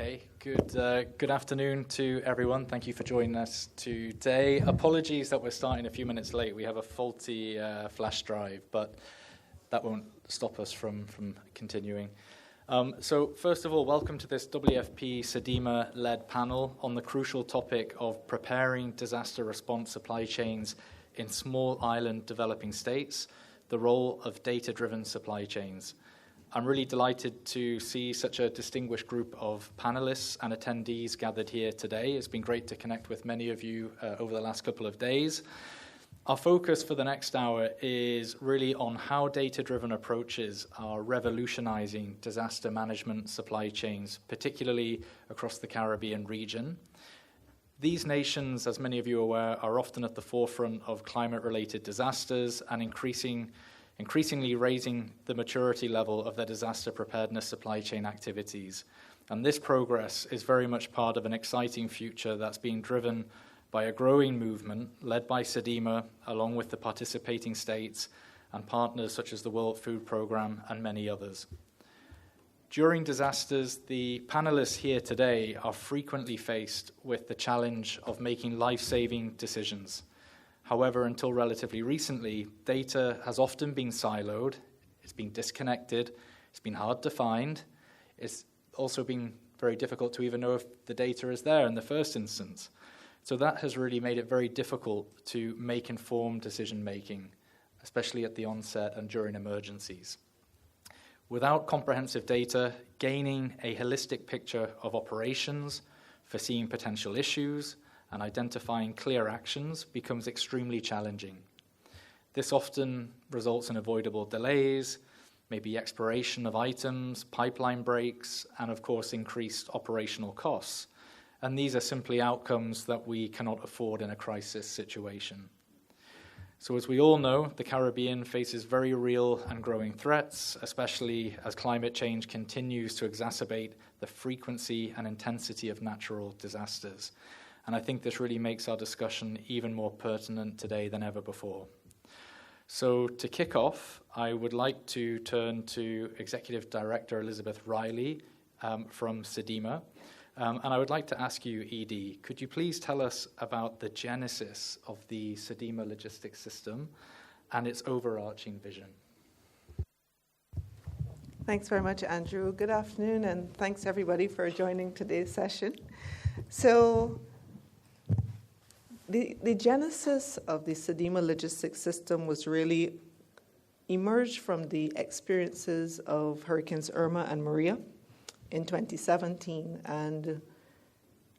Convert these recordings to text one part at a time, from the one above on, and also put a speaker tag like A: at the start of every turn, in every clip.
A: Okay, good afternoon to everyone. Thank you for joining us today. Apologies that we're starting a few minutes late. We have a faulty flash drive, but that won't stop us from continuing. So first of all, welcome to this WFP SIDS-led panel on the crucial topic of preparing disaster response supply chains in small island developing states, the role of data-driven supply chains. I'm really delighted to see such a distinguished group of panelists and attendees gathered here today. It's been great to connect with many of you over the last couple of days. Our focus for the next hour is really on how data-driven approaches are revolutionizing disaster management supply chains, particularly across the Caribbean region. These nations, as many of you are aware, are often at the forefront of climate-related disasters and increasingly raising the maturity level of their disaster preparedness supply chain activities. And this progress is very much part of an exciting future that's being driven by a growing movement led by SIDS, along with the participating states and partners such as the World Food Programme and many others. During disasters, the panelists here today are frequently faced with the challenge of making life-saving decisions. However, until relatively recently, data has often been siloed, it's been disconnected, it's been hard to find, it's also been very difficult to even know if the data is there in the first instance. So that has really made it very difficult to make informed decision-making, especially at the onset and during emergencies. Without comprehensive data, gaining a holistic picture of operations, foreseeing potential issues, and identifying clear actions becomes extremely challenging. This often results in avoidable delays, maybe expiration of items, pipeline breaks, and of course increased operational costs. And these are simply outcomes that we cannot afford in a crisis situation. So as we all know, the Caribbean faces very real and growing threats, especially as climate change continues to exacerbate the frequency and intensity of natural disasters. And I think this really makes our discussion even more pertinent today than ever before. So to kick off, I would like to turn to Executive Director Elizabeth Riley from SIDS. And I would like to ask you, Edie, could you please tell us about the genesis of the SIDS logistics system and its overarching vision?
B: Thanks very much, Andrew. Good afternoon, and thanks everybody for joining today's session. So the genesis of the SIDS logistics system was really emerged from the experiences of Hurricanes Irma and Maria in 2017. And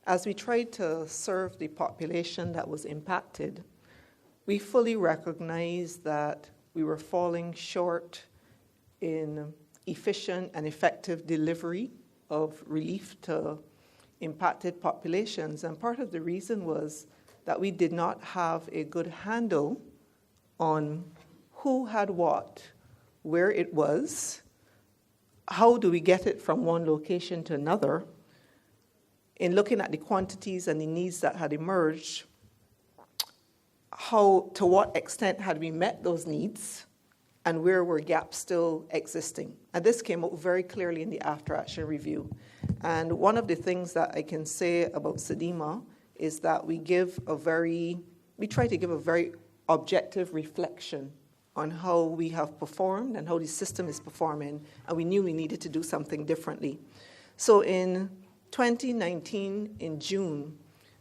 B: as we tried to serve the population that was impacted, we fully recognized that we were falling short in efficient and effective delivery of relief to impacted populations. And part of the reason was that we did not have a good handle on who had what, where it was, how do we get it from one location to another. In looking at the quantities and the needs that had emerged, to what extent had we met those needs, and where were gaps still existing. And this came out very clearly in the after-action review. And one of the things that I can say about SIDS is that we try to give a very objective reflection on how we have performed and how the system is performing, and we knew we needed to do something differently. So in 2019, in June,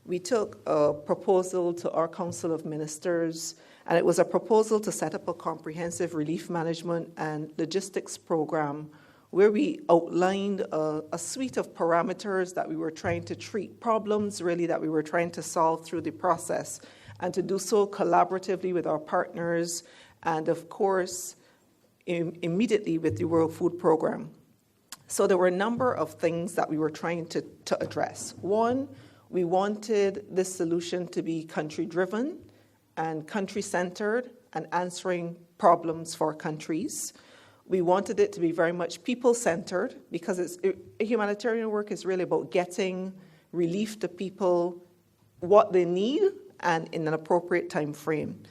B: we took a proposal to our Council of Ministers, and it was a proposal to set up a comprehensive relief management and logistics program where we outlined a suite of parameters that we were trying to treat, problems really that we were trying to solve through the process, and to do so collaboratively with our partners and, of course, immediately with the World Food Programme. So there were a number of things that we were trying to address. One, we wanted this solution to be country-driven and country-centered and answering problems for countries. We wanted it to be very much people-centered because humanitarian work is really about getting relief to people, what they need, and in an appropriate time frame.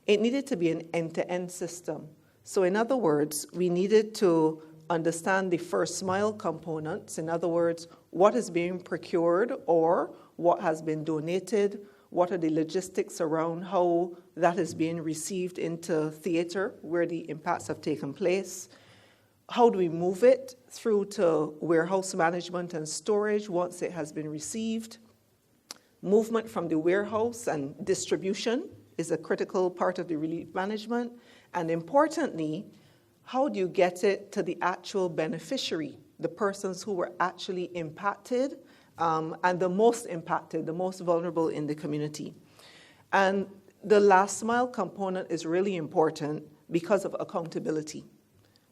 B: It needed to be an end-to-end system. So in other words, we needed to understand the first mile components. In other words, what is being procured or what has been donated, what are the logistics around how that is being received into theatre where the impacts have taken place. How do we move it through to warehouse management and storage once it has been received? Movement from the warehouse and distribution is a critical part of the relief management. And importantly, how do you get it to the actual beneficiary, the persons who were actually impacted and the most impacted, the most vulnerable in the community? And the last mile component is really important because of accountability.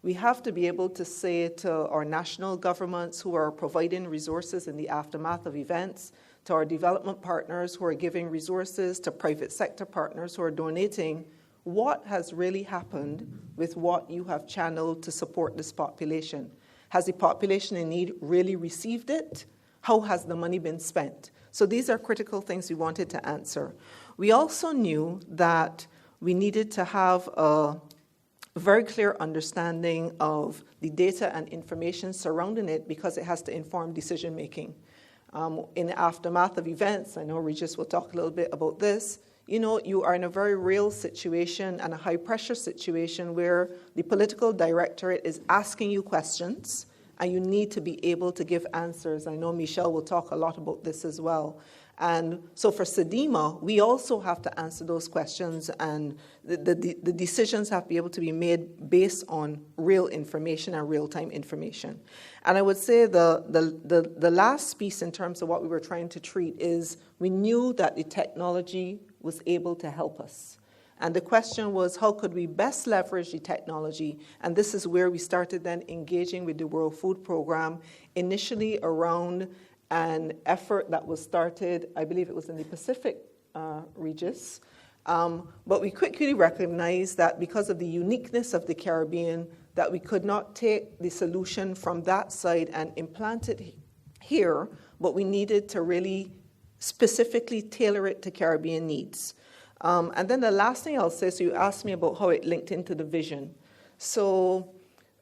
B: We have to be able to say to our national governments who are providing resources in the aftermath of events, to our development partners who are giving resources, to private sector partners who are donating, what has really happened with what you have channeled to support this population? Has the population in need really received it? How has the money been spent? So these are critical things we wanted to answer. We also knew that we needed to have a very clear understanding of the data and information surrounding it because it has to inform decision making. In the aftermath of events, I know Regis will talk a little bit about this, you are in a very real situation and a high pressure situation where the political directorate is asking you questions and you need to be able to give answers. I know Michelle will talk a lot about this as well. And so for SIDEMA, we also have to answer those questions, and the decisions have to be able to be made based on real information and real-time information. And I would say the last piece in terms of what we were trying to treat is we knew that the technology was able to help us. And the question was, how could we best leverage the technology? And this is where we started then engaging with the World Food Program, initially around an effort that was started, I believe it was in the Pacific, Regis. But we quickly recognized that because of the uniqueness of the Caribbean, that we could not take the solution from that side and implant it here, but we needed to really specifically tailor it to Caribbean needs. And then the last thing I'll say, so you asked me about how it linked into the vision. So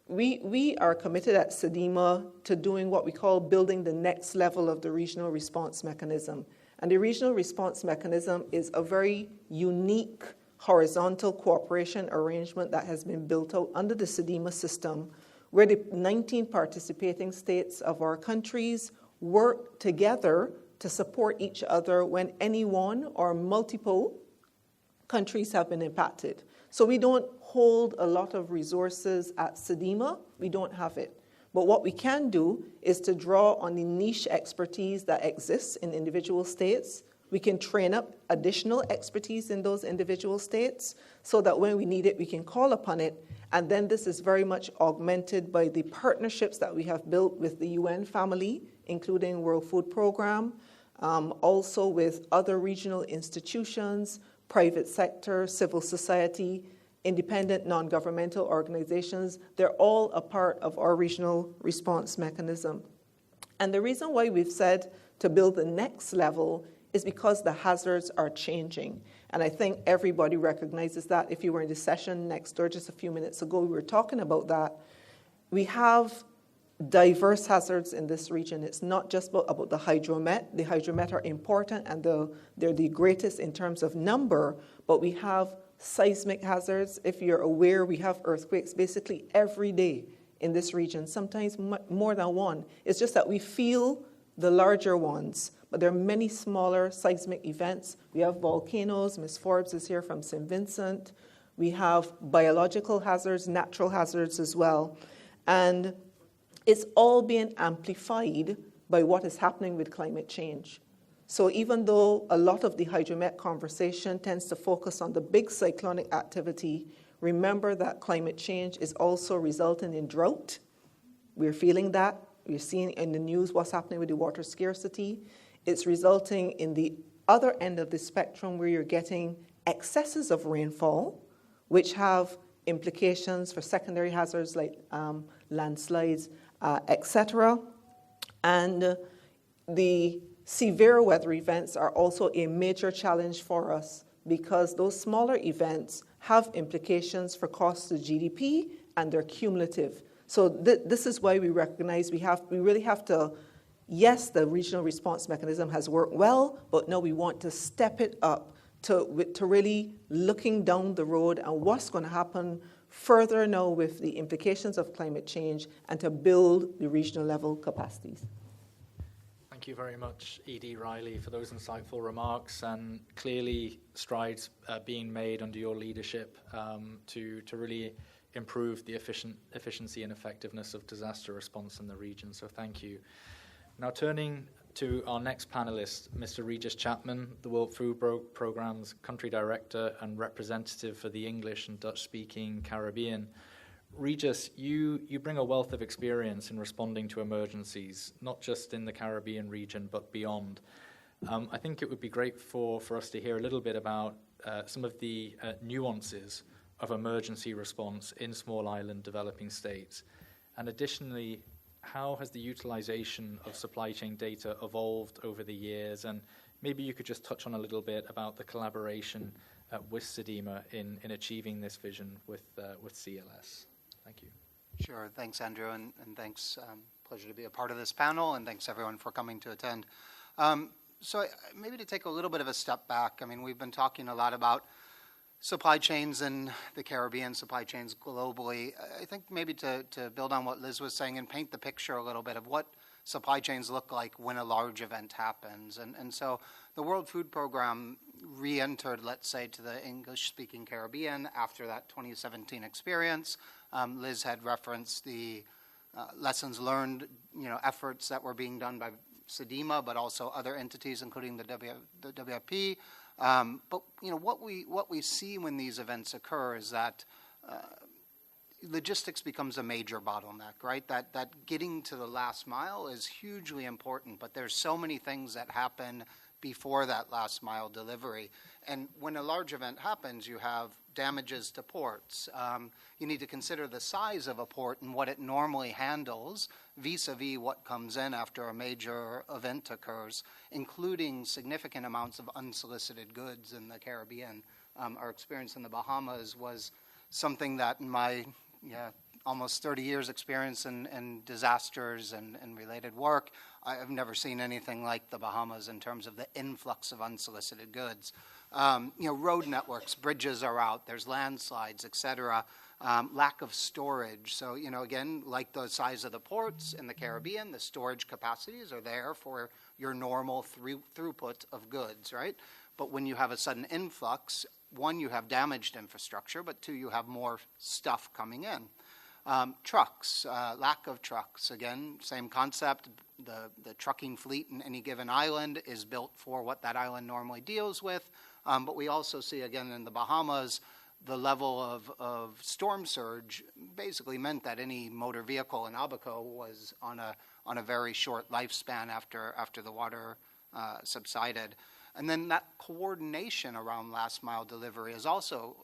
B: we are committed at SIDEMA to doing what we call building the next level of the regional response mechanism. And the regional response mechanism is a very unique horizontal cooperation arrangement that has been built out under the SIDEMA system, where the 19 participating states of our countries work together to support each other when any one or multiple countries have been impacted. So we don't hold a lot of resources at SIDEMA. We don't have it. But what we can do is to draw on the niche expertise that exists in individual states. We can train up additional expertise in those individual states so that when we need it, we can call upon it. And then this is very much augmented by the partnerships that we have built with the UN family, including World Food Program, also with other regional institutions, private sector, civil society, independent non-governmental organizations. They're all a part of our regional response mechanism. And the reason why we've said to build the next level is because the hazards are changing. And I think everybody recognizes that. If you were in the session next door just a few minutes ago, we were talking about that. We have diverse hazards in this region. It's not just about the hydromet. The hydromet are important and they're the greatest in terms of number, but we have seismic hazards. If you're aware, we have earthquakes basically every day in this region, sometimes more than one. It's just that we feel the larger ones, but there are many smaller seismic events. We have volcanoes. Ms. Forbes is here from St. Vincent. We have biological hazards, natural hazards as well. And it's all being amplified by what is happening with climate change. So even though a lot of the hydromet conversation tends to focus on the big cyclonic activity, remember that climate change is also resulting in drought. We're feeling that. We're seeing in the news what's happening with the water scarcity. It's resulting in the other end of the spectrum where you're getting excesses of rainfall, which have implications for secondary hazards like landslides, etc. And the severe weather events are also a major challenge for us because those smaller events have implications for costs to GDP and they're cumulative. So this is why we recognize we really have to, yes, the regional response mechanism has worked well, but no, we want to step it up to really looking down the road and what's going to happen further now with the implications of climate change and to build the regional level capacities.
A: Thank you very much, Edie Riley, for those insightful remarks, and clearly strides being made under your leadership to really improve the efficiency and effectiveness of disaster response in the region. So thank you. Now turning to our next panelist, Mr. Regis Chapman, the World Food Programme's Country Director and representative for the English and Dutch-speaking Caribbean. Regis, you bring a wealth of experience in responding to emergencies, not just in the Caribbean region, but beyond. I think it would be great for us to hear a little bit about some of the nuances of emergency response in small island developing states. And additionally, how has the utilization of supply chain data evolved over the years? And maybe you could just touch on a little bit about the collaboration with SIDEMA in achieving this vision with CLS. Thank you.
C: Sure. Thanks, Andrew, and thanks. Pleasure to be a part of this panel, and thanks everyone for coming to attend. So maybe to take a little bit of a step back, I mean, we've been talking a lot about supply chains in the Caribbean, supply chains globally. I think maybe to build on what Liz was saying and paint the picture a little bit of what supply chains look like when a large event happens. And so the World Food Programme re-entered, let's say, to the English-speaking Caribbean after that 2017 experience. Liz had referenced the lessons learned, efforts that were being done by SIDEMA, but also other entities, including the WFP. But what we see when these events occur is that logistics becomes a major bottleneck, right? That getting to the last mile is hugely important, but there's so many things that happen before that last mile delivery. And when a large event happens, you have damages to ports. You need to consider the size of a port and what it normally handles vis-a-vis what comes in after a major event occurs, including significant amounts of unsolicited goods in the Caribbean. Our experience in the Bahamas was something that in my almost 30 years experience in disasters and related work, I've never seen anything like the Bahamas in terms of the influx of unsolicited goods. Road networks, bridges are out, there's landslides, et cetera. Lack of storage. So, again, like the size of the ports in the Caribbean, the storage capacities are there for your normal throughput of goods, right? But when you have a sudden influx, one, you have damaged infrastructure, but two, you have more stuff coming in. Trucks, lack of trucks. Again, same concept. The trucking fleet in any given island is built for what that island normally deals with. But we also see, again, in the Bahamas, the level of storm surge basically meant that any motor vehicle in Abaco was on a very short lifespan after the water subsided. And then that coordination around last mile delivery is also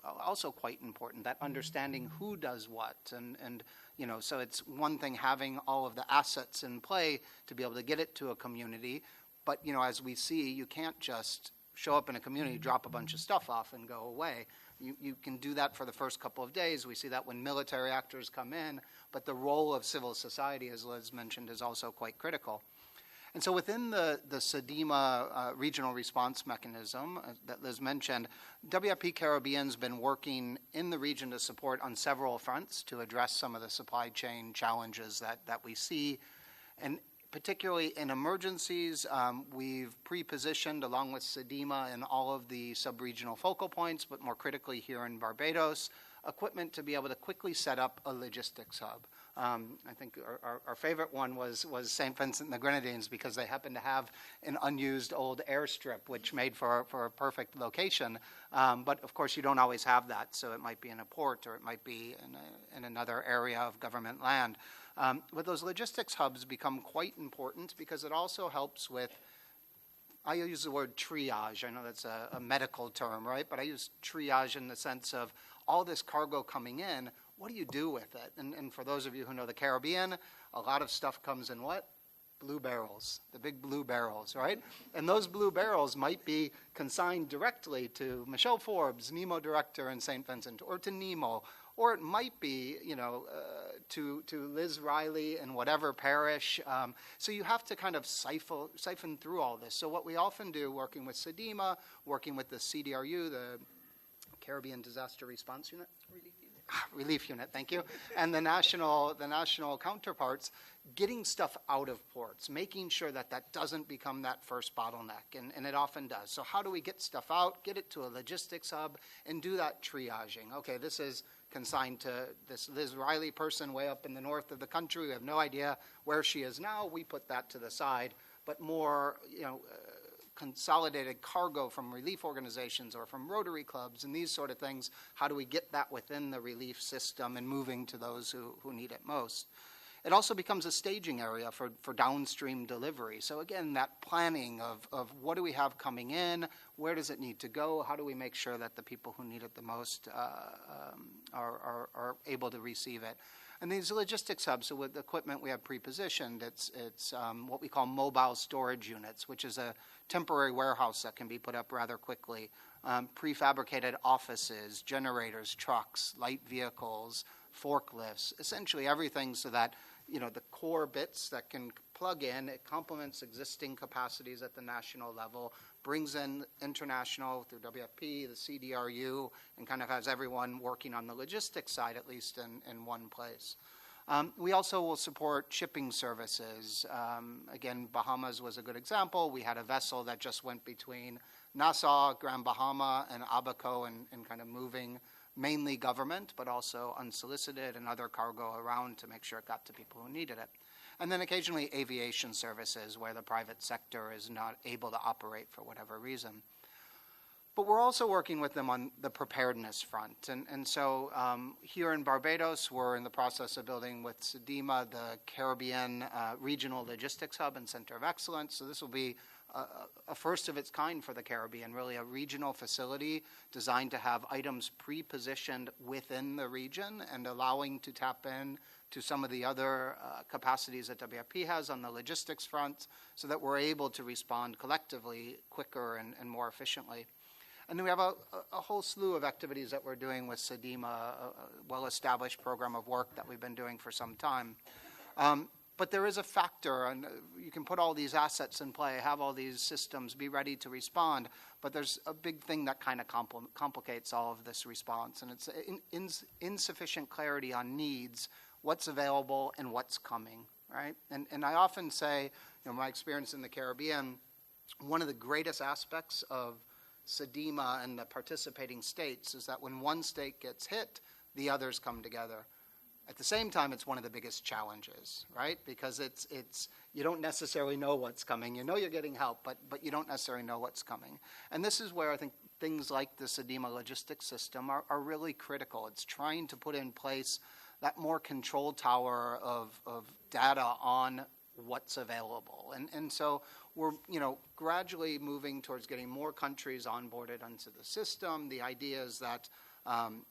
C: quite important, that understanding who does what. And so it's one thing having all of the assets in play to be able to get it to a community. But, as we see, you can't just show up in a community, drop a bunch of stuff off and go away. You can do that for the first couple of days. We see that when military actors come in. But the role of civil society, as Liz mentioned, is also quite critical. And so within the SIDEMA regional response mechanism that Liz mentioned, WFP Caribbean's been working in the region to support on several fronts to address some of the supply chain challenges that we see. And particularly in emergencies, we've pre-positioned along with SIDEMA in all of the sub-regional focal points, but more critically here in Barbados, equipment to be able to quickly set up a logistics hub. I think our favorite one was St. Vincent and the Grenadines because they happen to have an unused old airstrip, which made for a perfect location. But of course, you don't always have that, so it might be in a port or it might be in another area of government land. But those logistics hubs become quite important because it also helps with, I use the word triage. I know that's a medical term, right? But I use triage in the sense of all this cargo coming in, what do you do with it? And for those of you who know the Caribbean, a lot of stuff comes in what? Blue barrels, the big blue barrels, right? And those blue barrels might be consigned directly to Michelle Forbes, NEMO director in St. Vincent, or to NEMO, Or it might be, to Liz Riley in whatever parish. So you have to kind of siphon through all this. So what we often do, working with SIDEMA, working with the CDRU, the Caribbean Disaster Response Unit, Relief Unit, thank you, and the national counterparts, getting stuff out of ports, making sure that that doesn't become that first bottleneck, and it often does. So how do we get stuff out, get it to a logistics hub, and do that triaging? Okay, this is consigned to this Liz Riley person way up in the north of the country. We have no idea where she is now. We put that to the side, but more, consolidated cargo from relief organizations or from Rotary clubs and these sort of things. How do we get that within the relief system and moving to those who need it most? It also becomes a staging area for downstream delivery. So again, that planning of what do we have coming in, where does it need to go, how do we make sure that the people who need it the most are able to receive it. And these logistics hubs, so with the equipment we have pre-positioned, it's what we call mobile storage units, which is a temporary warehouse that can be put up rather quickly. Prefabricated offices, generators, trucks, light vehicles, forklifts, essentially everything so that, the core bits that can plug in, it complements existing capacities at the national level, brings in international through WFP, the CDRU, and kind of has everyone working on the logistics side, at least in one place. We also will support shipping services. Again, Bahamas was a good example. We had a vessel that just went between Nassau, Grand Bahama, and Abaco, and kind of moving mainly government, but also unsolicited and other cargo around to make sure it got to people who needed it. And then occasionally aviation services where the private sector is not able to operate for whatever reason. But we're also working with them on the preparedness front. And so here in Barbados, we're in the process of building with SIDEMA the Caribbean Regional Logistics Hub and Center of Excellence. So this will be a first of its kind for the Caribbean, really a regional facility designed to have items pre-positioned within the region and allowing to tap in to some of the other capacities that WFP has on the logistics front so that we're able to respond collectively quicker and more efficiently. And then we have a whole slew of activities that we're doing with SIDEMA, a well-established program of work that we've been doing for some time. But there is a factor, and you can put all these assets in play, have all these systems, be ready to respond, but there's a big thing that kind of complicates all of this response, and it's insufficient clarity on needs, what's available, and what's coming, right? And I often say, my experience in the Caribbean, one of the greatest aspects of SIDEMA and the participating states is that when one state gets hit, the others come together. At the same time, it's one of the biggest challenges, right? Because it's you don't necessarily know what's coming. You know you're getting help, but you don't necessarily know what's coming. And this is where I think things like the SIDEMA logistics system are really critical. It's trying to put in place that more control tower of data on what's available. And so we're gradually moving towards getting more countries onboarded onto the system. The idea is that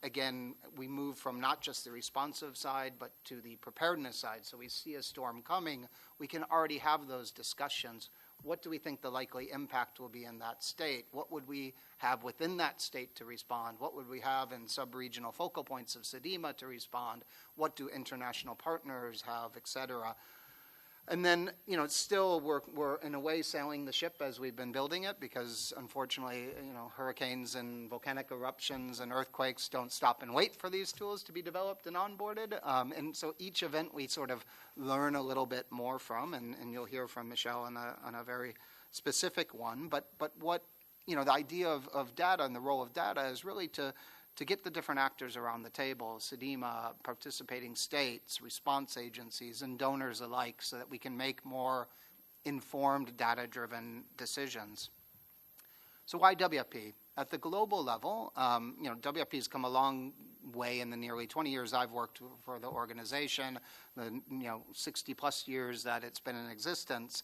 C: again, we move from not just the responsive side, but to the preparedness side. So we see a storm coming, we can already have those discussions. What do we think the likely impact will be in that state? What would we have within that state to respond? What would we have in sub-regional focal points of SIDEMA to respond? What do international partners have, et cetera? And then, still we're in a way sailing the ship as we've been building it because, unfortunately, hurricanes and volcanic eruptions and earthquakes don't stop and wait for these tools to be developed and onboarded. And so each event we sort of learn a little bit more from, and you'll hear from Michelle on a very specific one. But what, the idea of data and the role of data is really to get the different actors around the table, SIDEMA, participating states, response agencies, and donors alike, so that we can make more informed, data-driven decisions. So why WFP? At the global level, WFP has come a long way in the nearly 20 years I've worked for the organization, the 60-plus years that it's been in existence.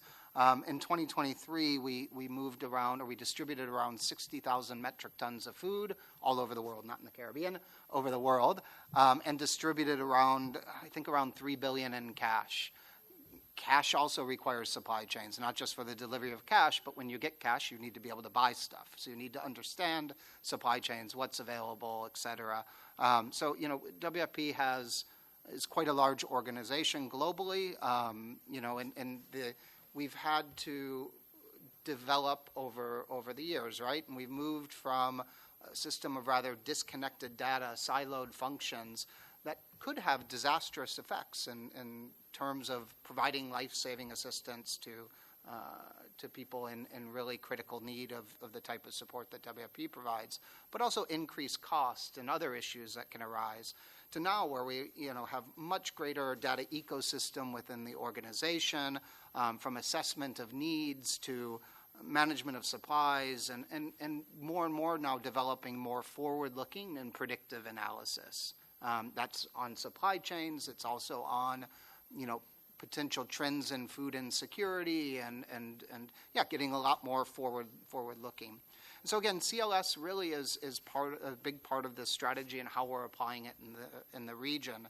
C: In 2023, we moved around, or we distributed around 60,000 metric tons of food all over the world, not in the Caribbean, over the world, and distributed around, I think, around $3 billion in cash. Cash also requires supply chains, not just for the delivery of cash, but when you get cash, you need to be able to buy stuff. So you need to understand supply chains, what's available, et cetera. So, WFP is quite a large organization globally, we've had to develop over the years, right? And we've moved from a system of rather disconnected data, siloed functions that could have disastrous effects in terms of providing life-saving assistance to people in really critical need of the type of support that WFP provides, but also increase cost and other issues that can arise, to now where we have much greater data ecosystem within the organization, from assessment of needs to management of supplies, and more now developing more forward-looking and predictive analysis. That's on supply chains. It's also on, potential trends in food insecurity and getting a lot more forward-looking. So again, CLS really is a big part of this strategy and how we're applying it in the region.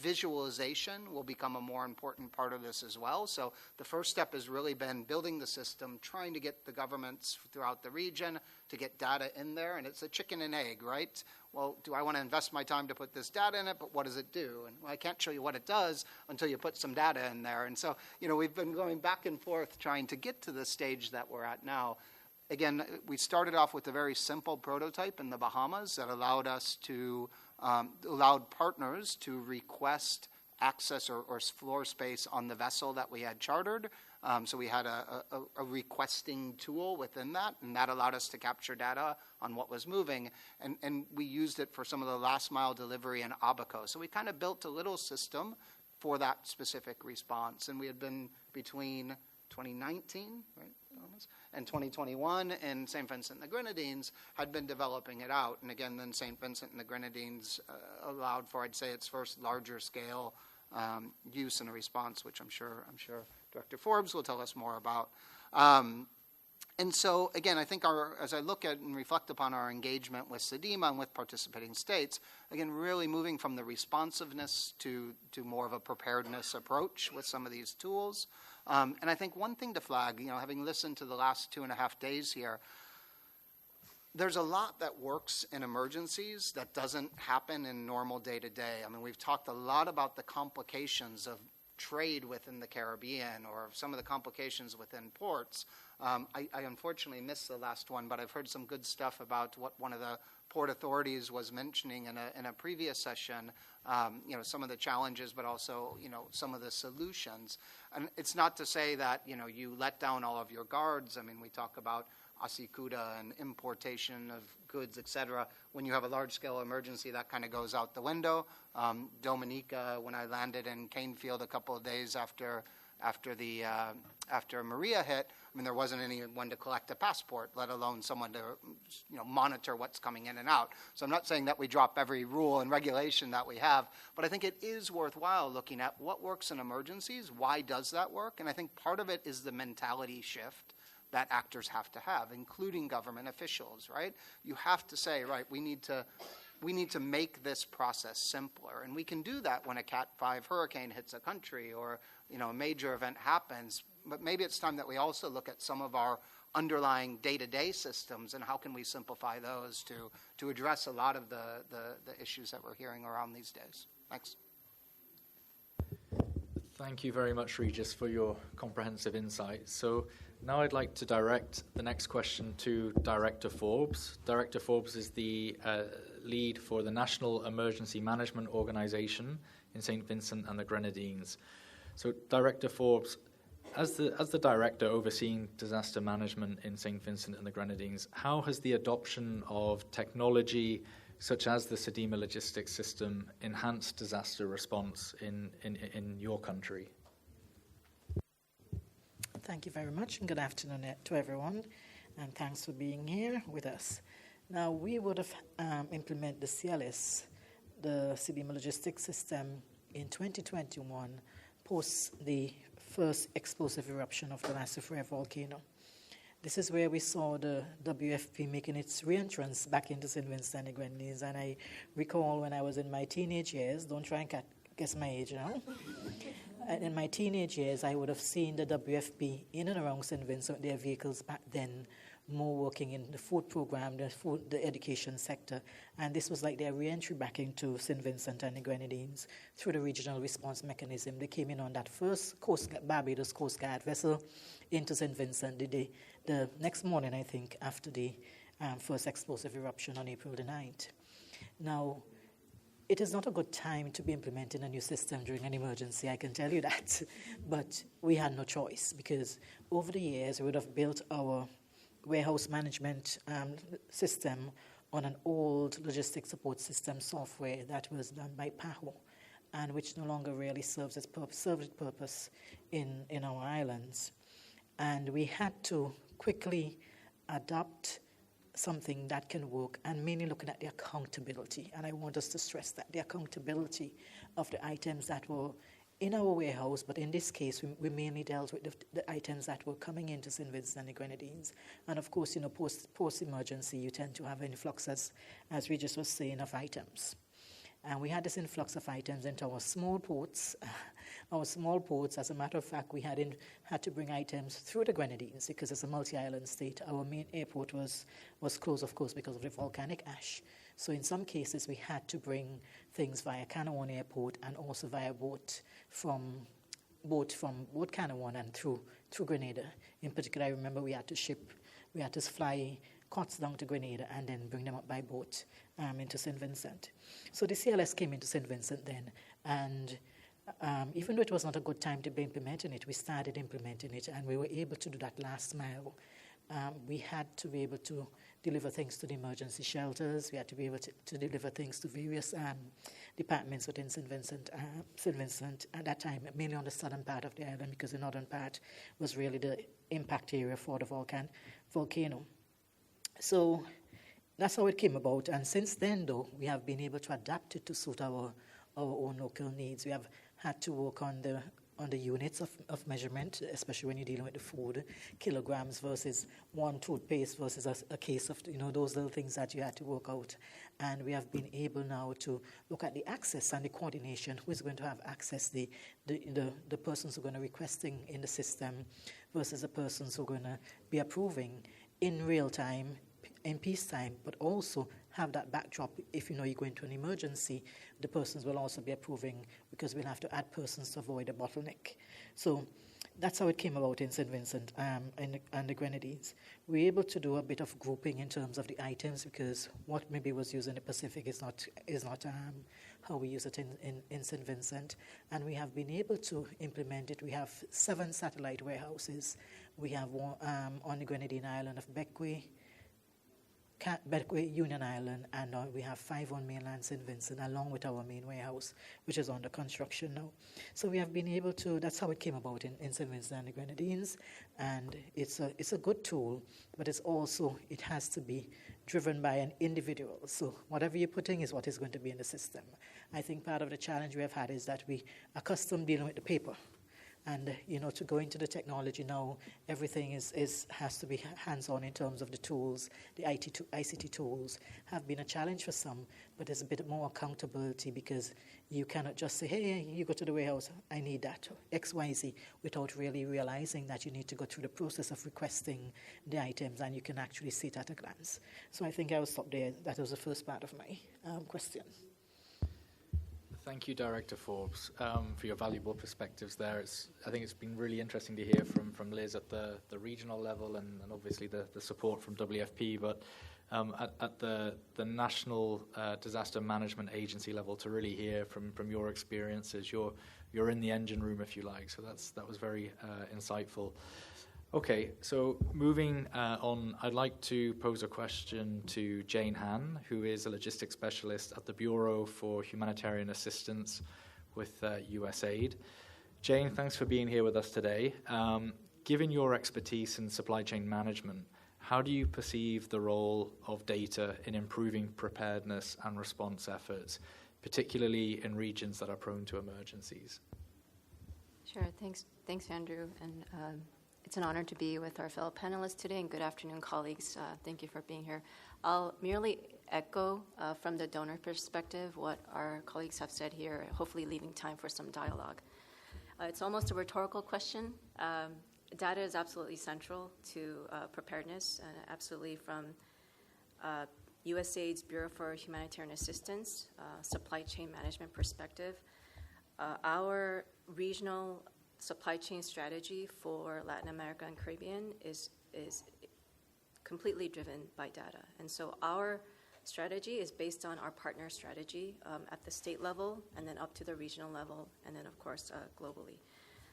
C: Visualization will become a more important part of this as well. So the first step has really been building the system, trying to get the governments throughout the region to get data in there. And it's a chicken and egg, right? Well, do I want to invest my time to put this data in it, but what does it do? And I can't show you what it does until you put some data in there. And so, we've been going back and forth trying to get to the stage that we're at now. Again, we started off with a very simple prototype in the Bahamas that allowed us to allowed partners to request access or floor space on the vessel that we had chartered. So we had a requesting tool within that, and that allowed us to capture data on what was moving. And we used it for some of the last mile delivery in Abaco. So we kind of built a little system for that specific response. And we had been between 2019, right, and 2021, and St. Vincent and the Grenadines had been developing it out. And again, then St. Vincent and the Grenadines allowed for, I'd say, its first larger scale use and a response, which I'm sure Director Forbes will tell us more about. And so, again, I think as I look at and reflect upon our engagement with SEDIMA and with participating states, again, really moving from the responsiveness to more of a preparedness approach with some of these tools. And I think one thing to flag, having listened to the last 2.5 days here, there's a lot that works in emergencies that doesn't happen in normal day-to-day. I mean, we've talked a lot about the complications of trade within the Caribbean or some of the complications within ports. I unfortunately missed the last one, but I've heard some good stuff about what one of the port authorities was mentioning in a previous session, some of the challenges, but also, some of the solutions. And it's not to say that, you let down all of your guards. I mean, we talk about Asikuda and importation of goods, et cetera. When you have a large-scale emergency, that kind of goes out the window. Dominica, when I landed in Canefield a couple of days after Maria hit, I mean, there wasn't anyone to collect a passport, let alone someone to, monitor what's coming in and out. So I'm not saying that we drop every rule and regulation that we have, but I think it is worthwhile looking at what works in emergencies, why does that work, and I think part of it is the mentality shift that actors have to have, including government officials, right? You have to say, right, we need to make this process simpler. And we can do that when a Cat 5 hurricane hits a country or, a major event happens. But maybe it's time that we also look at some of our underlying day-to-day systems and how can we simplify those to address a lot of the issues that we're hearing around these days. Thanks.
A: Thank you very much, Regis, for your comprehensive insight. So now I'd like to direct the next question to Director Forbes. Director Forbes is the lead for the National Emergency Management Organization in St. Vincent and the Grenadines. So Director Forbes, as the director overseeing disaster management in St. Vincent and the Grenadines, how has the adoption of technology such as the SEDIMA logistics system enhanced disaster response in your country?
D: Thank you very much, and good afternoon to everyone, and thanks for being here with us. Now, we would have implemented the CLS, the SEDIMA logistics system, in 2021, post the first explosive eruption of the massive Red volcano. This is where we saw the WFP making its re-entrance back into St. Vincent and the Grenadines, and I recall when I was in my teenage years, don't try and guess my age now, in my teenage years, I would have seen the WFP in and around St. Vincent, their vehicles back then, more working in the food program, the education sector. And this was like their re-entry back into St. Vincent and the Grenadines through the regional response mechanism. They came in on that first Barbados Coast Guard vessel into St. Vincent the next morning, I think, after the first explosive eruption on April the 9th. Now, it is not a good time to be implementing a new system during an emergency, I can tell you that. But we had no choice, because over the years, we would have built our warehouse management system on an old logistics support system software that was done by PAHO, and which no longer really serves its purpose in our islands. And we had to quickly adopt something that can work, and mainly looking at the accountability. And I want us to stress that, the accountability of the items that were in our warehouse, but in this case, we mainly dealt with the items that were coming into St. Vincent and the Grenadines. And of course, post-emergency, you tend to have influxes, as Regis was saying, of items. And we had this influx of items into our small ports. Our small ports, as a matter of fact, we had to bring items through the Grenadines because it's a multi-island state. Our main airport was closed, of course, because of the volcanic ash. So in some cases, we had to bring things via Canouan Airport and also via boat from Canouan and through Grenada. In particular, I remember we had to fly cots down to Grenada and then bring them up by boat into St. Vincent. So the CLS came into St. Vincent then, and even though it was not a good time to be implementing it, we started implementing it, and we were able to do that last mile. We had to be able to deliver things to the emergency shelters. We had to be able to deliver things to various departments within St. Vincent at that time, mainly on the southern part of the island, because the northern part was really the impact area for the volcano. So that's how it came about. And since then, though, we have been able to adapt it to suit our own local needs. We have had to work on the units of measurement, especially when you're dealing with the food, kilograms versus one toothpaste versus a case of, those little things that you had to work out. And we have been able now to look at the access and the coordination, who is going to have access, the persons who are going to be requesting in the system versus the persons who are going to be approving in real time, in peacetime, but also have that backdrop. If you go into an emergency, the persons will also be approving, because we'll have to add persons to avoid a bottleneck. So that's how it came about in St. Vincent and the Grenadines. We were able to do a bit of grouping in terms of the items, because what maybe was used in the Pacific is not how we use it in St. Vincent. And we have been able to implement it. We have 7 satellite warehouses. We have one on the Grenadine island of Bequia, Union Island, and we have 5 on mainland St. Vincent, along with our main warehouse, which is under construction now. So we have been able to, that's how it came about in St. Vincent and the Grenadines, and it's a good tool, but it has to be driven by an individual. So whatever you're putting is what is going to be in the system. I think part of the challenge we have had is that we are accustomed dealing with the paper. And, to go into the technology now, everything has to be hands-on in terms of the tools. The ICT tools have been a challenge for some, but there's a bit more accountability, because you cannot just say, hey, you go to the warehouse, I need that, X, Y, Z, without really realizing that you need to go through the process of requesting the items, and you can actually see it at a glance. So I think I will stop there. That was the first part of my question.
A: Thank you, Director Forbes, for your valuable perspectives there. I think it's been really interesting to hear from Liz at the regional level, and obviously the support from WFP, but at the National Disaster Management Agency level, to really hear from your experiences. You're in the engine room, if you like, so that was very insightful. Okay, so moving on, I'd like to pose a question to Jane Han, who is a logistics specialist at the Bureau for Humanitarian Assistance with USAID. Jane, thanks for being here with us today. Given your expertise in supply chain management, how do you perceive the role of data in improving preparedness and response efforts, particularly in regions that are prone to emergencies?
E: Sure, thanks Andrew, and it's an honor to be with our fellow panelists today, and good afternoon, colleagues. Thank you for being here. I'll merely echo from the donor perspective what our colleagues have said here, hopefully leaving time for some dialogue. It's almost a rhetorical question. Data is absolutely central to preparedness, and absolutely from USAID's Bureau for Humanitarian Assistance, supply chain management perspective. Our regional supply chain strategy for Latin America and Caribbean is completely driven by data. And so our strategy is based on our partner strategy at the state level, and then up to the regional level, and then, of course, globally.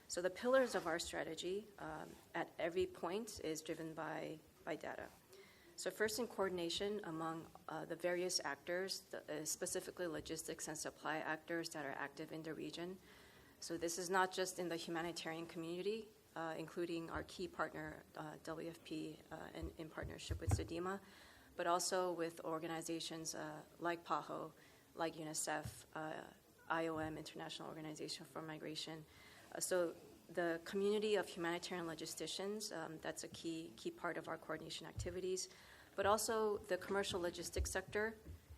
E: So the pillars of our strategy at every point is driven by data. So first, in coordination among the various actors, specifically logistics and supply actors that are active in the region. So this is not just in the humanitarian community, including our key partner, WFP, in partnership with SIDS, but also with organizations like PAHO, like UNICEF, IOM, International Organization for Migration. So the community of humanitarian logisticians, that's a key part of our coordination activities, but also the commercial logistics sector,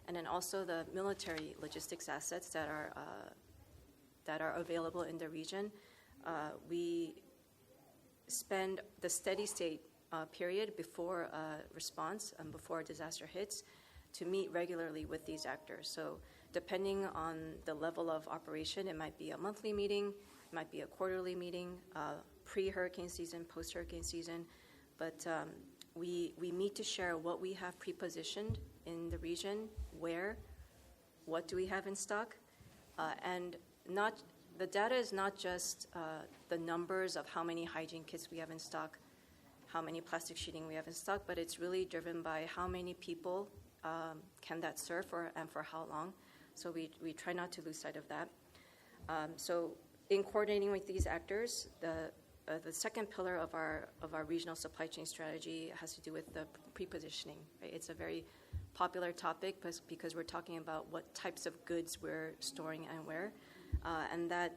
E: and then also the military logistics assets that are available in the region. We spend the steady state period before response and before a disaster hits to meet regularly with these actors. So depending on the level of operation, it might be a monthly meeting, it might be a quarterly meeting, pre-hurricane season, post-hurricane season, but we meet to share what we have pre-positioned in the region, what do we have in stock, and the data is not just the numbers of how many hygiene kits we have in stock, how many plastic sheeting we have in stock, but it's really driven by how many people can that serve and for how long. So we try not to lose sight of that. So in coordinating with these actors, the second pillar of our regional supply chain strategy has to do with the pre-positioning. Right? It's a very popular topic because we're talking about what types of goods we're storing and where. And that,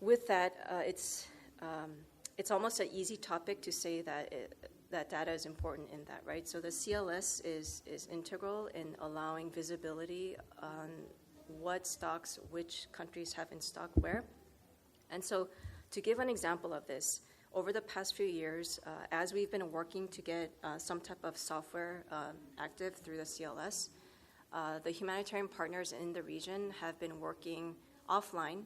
E: with that, it's almost an easy topic to say that data is important in that, right? So the CLS is integral in allowing visibility on what stocks which countries have in stock where. And so to give an example of this, over the past few years, as we've been working to get some type of software active through the CLS, the humanitarian partners in the region have been working offline,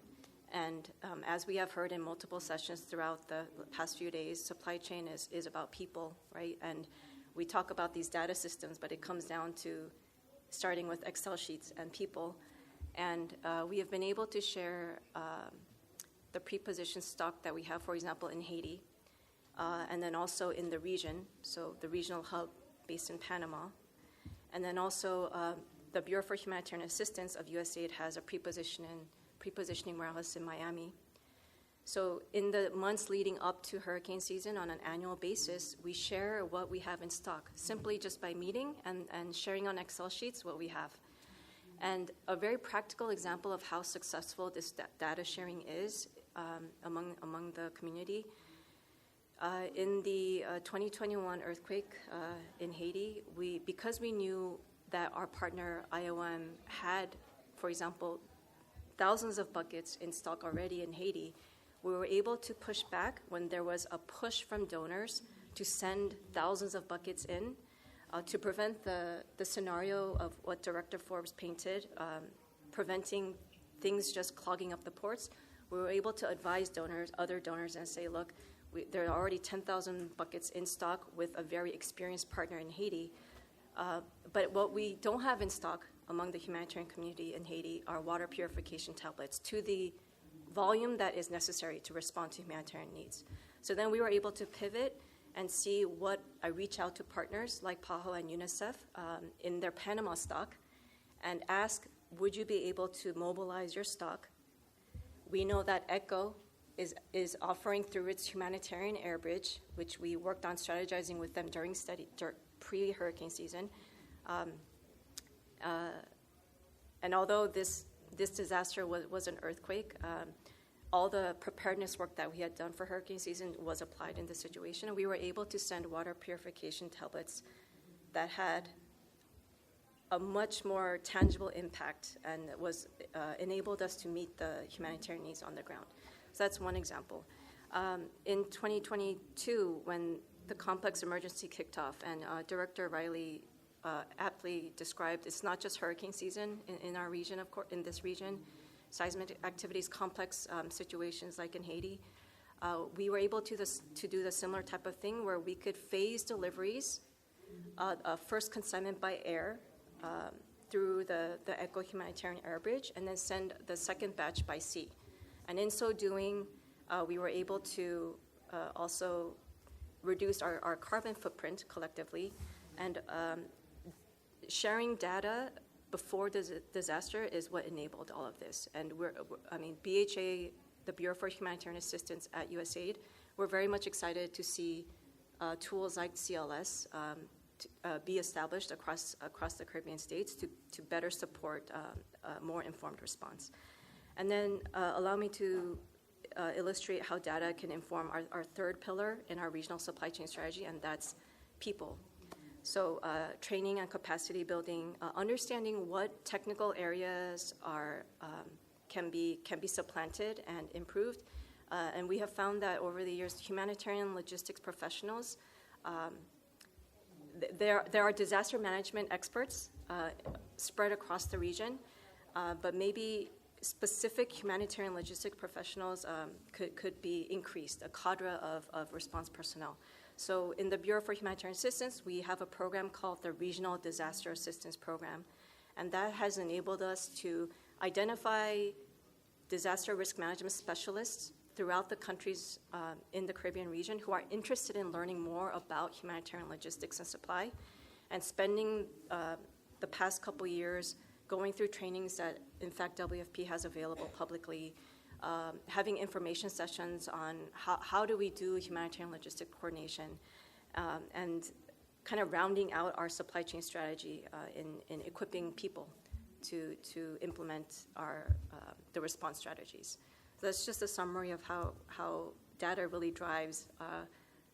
E: and as we have heard in multiple sessions throughout the past few days, supply chain is about people, right? And we talk about these data systems, but it comes down to starting with Excel sheets and people. And we have been able to share the pre-positioned stock that we have, for example, in Haiti, and then also in the region, so the regional hub based in Panama. And then also the Bureau for Humanitarian Assistance of USAID has a pre-positioning warehouse in Miami. So in the months leading up to hurricane season on an annual basis, we share what we have in stock, simply just by meeting and sharing on Excel sheets what we have. And a very practical example of how successful this data sharing is among the community, in the 2021 earthquake in Haiti, because we knew that our partner IOM had, for example, thousands of buckets in stock already in Haiti, we were able to push back when there was a push from donors to send thousands of buckets in to prevent the scenario of what Director Forbes painted, preventing things just clogging up the ports. We were able to advise other donors, and say, look, there are already 10,000 buckets in stock with a very experienced partner in Haiti. But what we don't have in stock among the humanitarian community in Haiti are water purification tablets to the volume that is necessary to respond to humanitarian needs. So then we were able to pivot and see what I reach out to partners like PAHO and UNICEF in their Panama stock and ask, would you be able to mobilize your stock? We know that ECHO is offering through its humanitarian air bridge, which we worked on strategizing with them during pre-hurricane season. And although this disaster was an earthquake, all the preparedness work that we had done for hurricane season was applied in this situation. And we were able to send water purification tablets that had a much more tangible impact and was enabled us to meet the humanitarian needs on the ground. So that's one example. In 2022, when the complex emergency kicked off, and Director Riley aptly described, it's not just hurricane season in our region, of course, in this region, seismic activities, complex situations like in Haiti. We were able to do the similar type of thing where we could phase deliveries, first consignment by air through the ECHO humanitarian air bridge, and then send the second batch by sea. And in so doing, we were able to also reduce our carbon footprint collectively, and sharing data before disaster is what enabled all of this. And BHA, the Bureau for Humanitarian Assistance at USAID, we're very much excited to see tools like CLS be established across the Caribbean states to better support a more informed response. And then allow me to illustrate how data can inform our third pillar in our regional supply chain strategy, and that's people. So training and capacity building, understanding what technical areas can be supplanted and improved. And we have found that over the years, humanitarian logistics professionals, there are disaster management experts spread across the region, but maybe specific humanitarian logistic professionals could be increased, a cadre of response personnel. So in the Bureau for Humanitarian Assistance, we have a program called the Regional Disaster Assistance Program, and that has enabled us to identify disaster risk management specialists throughout the countries in the Caribbean region who are interested in learning more about humanitarian logistics and supply, and spending the past couple years going through trainings that, in fact, WFP has available publicly, having information sessions on how do we do humanitarian logistic coordination, and kind of rounding out our supply chain strategy in equipping people to implement the response strategies. So that's just a summary of how data really drives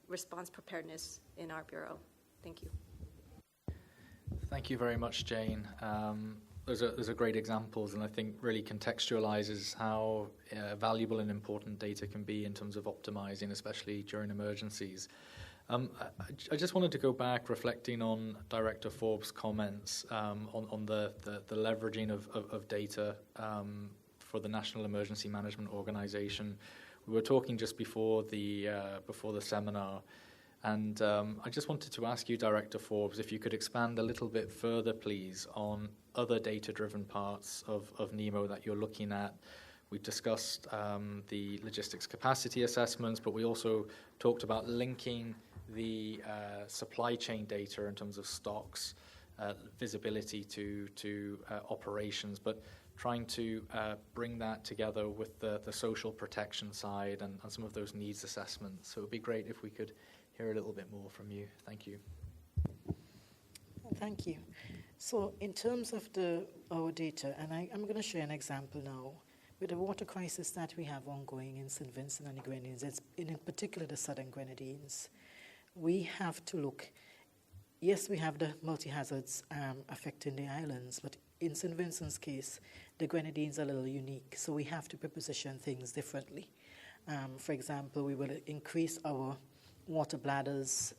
E: response preparedness in our Bureau. Thank you.
A: Thank you very much, Jane. Those are great examples, and I think really contextualizes how valuable and important data can be in terms of optimizing, especially during emergencies. I just wanted to go back, reflecting on Director Forbes' comments on the leveraging of data for the National Emergency Management Organization. We were talking just before the seminar, and I just wanted to ask you, Director Forbes, if you could expand a little bit further, please, on other data-driven parts of NEMO that you're looking at. We've discussed the logistics capacity assessments, but we also talked about linking the supply chain data in terms of stocks, visibility to operations, but trying to bring that together with the social protection side and some of those needs assessments. So it would be great if we could hear a little bit more from you. Thank you.
D: Thank you. So in terms of our data, and I'm going to share an example now, with the water crisis that we have ongoing in St. Vincent and the Grenadines, it's in particular the Southern Grenadines, we have to look. Yes, we have the multi-hazards affecting the islands, but in St. Vincent's case, the Grenadines are a little unique, so we have to preposition things differently. For example, we will increase our water bladders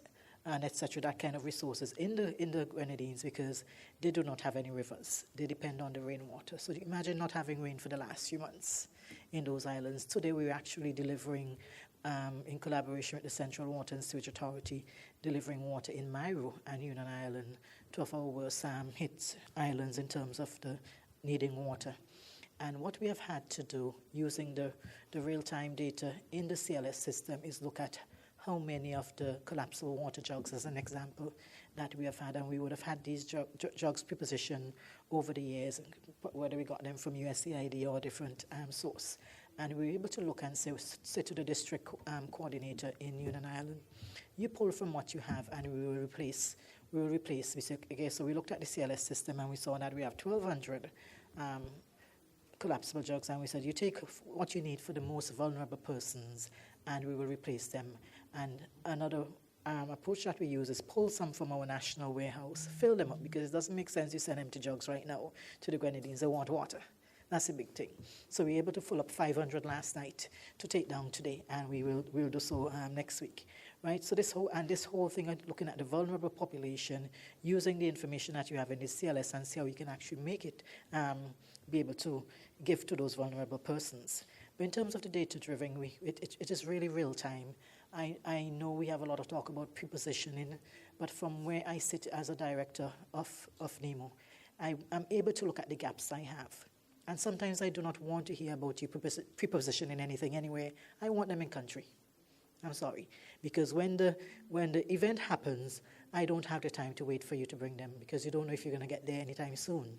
D: and etc., that kind of resources in the Grenadines, because they do not have any rivers. They depend on the rainwater. So imagine not having rain for the last few months in those islands. Today we're actually delivering, in collaboration with the Central Water and Sewage Authority, delivering water in Mairo and Union Island, two of our worst hit islands in terms of the needing water. And what we have had to do using the real-time data in the CLS system is look at how many of the collapsible water jugs, as an example, that we have had, and we would have had these jugs prepositioned over the years, whether we got them from USAID or a different source. And we were able to look and say to the district coordinator in Union Island, you pull from what you have and we will replace. We said, okay, so we looked at the CLS system and we saw that we have 1,200 collapsible jugs, and we said, you take what you need for the most vulnerable persons and we will replace them. And another approach that we use is pull some from our national warehouse, fill them up, because it doesn't make sense you send empty jugs right now to the Grenadines. They want water. That's a big thing. So we're able to fill up 500 last night to take down today, and we'll do so next week, right? So this whole thing of looking at the vulnerable population, using the information that you have in the CLS and see how we can actually make it be able to give to those vulnerable persons. But in terms of the data-driven, it is really real time. I know we have a lot of talk about prepositioning, but from where I sit as a director of NEMO, I'm able to look at the gaps I have. And sometimes I do not want to hear about you prepositioning anything anyway. I want them in country. I'm sorry. Because when the event happens, I don't have the time to wait for you to bring them, because you don't know if you're going to get there anytime soon.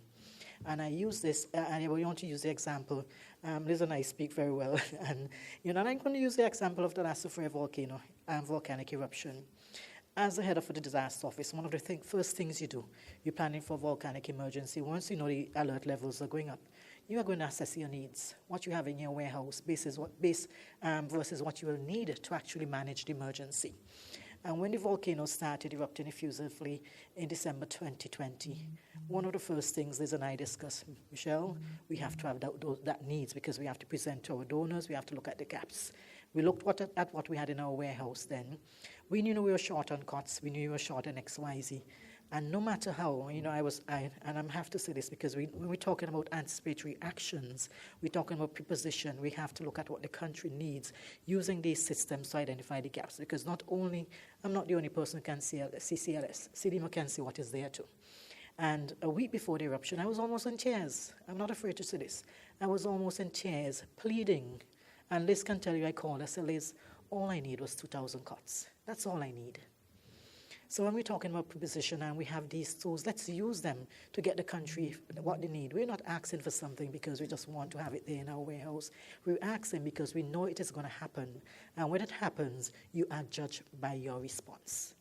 D: And I use this, and I want to use the example. Liz and I speak very well. And I'm going to use the example of the Last Sofia volcano, volcanic eruption. As the head of the disaster office, one of the first things you do, you're planning for volcanic emergency. Once you know the alert levels are going up, you are going to assess your needs, what you have in your warehouse, versus what you will need to actually manage the emergency. And when the volcano started erupting effusively in December 2020, one of the first things Liz and I discussed, Michelle, we have to have that needs, because we have to present to our donors, we have to look at the gaps. We looked at what we had in our warehouse then. We knew we were short on cots, we knew we were short on XYZ. And no matter how, and I have to say this, because when we're talking about anticipatory actions, we're talking about preposition, we have to look at what the country needs, using these systems to identify the gaps. Because I'm not the only person who can see CLS. CDMO can see what is there too. And a week before the eruption, I was almost in tears. I'm not afraid to say this. I was almost in tears, pleading. And Liz can tell you, I called, I said, Liz, all I need was 2,000 cots. That's all I need. So when we're talking about preposition and we have these tools, let's use them to get the country what they need. We're not asking for something because we just want to have it there in our warehouse. We're asking because we know it is going to happen. And when it happens, you are judged by your response.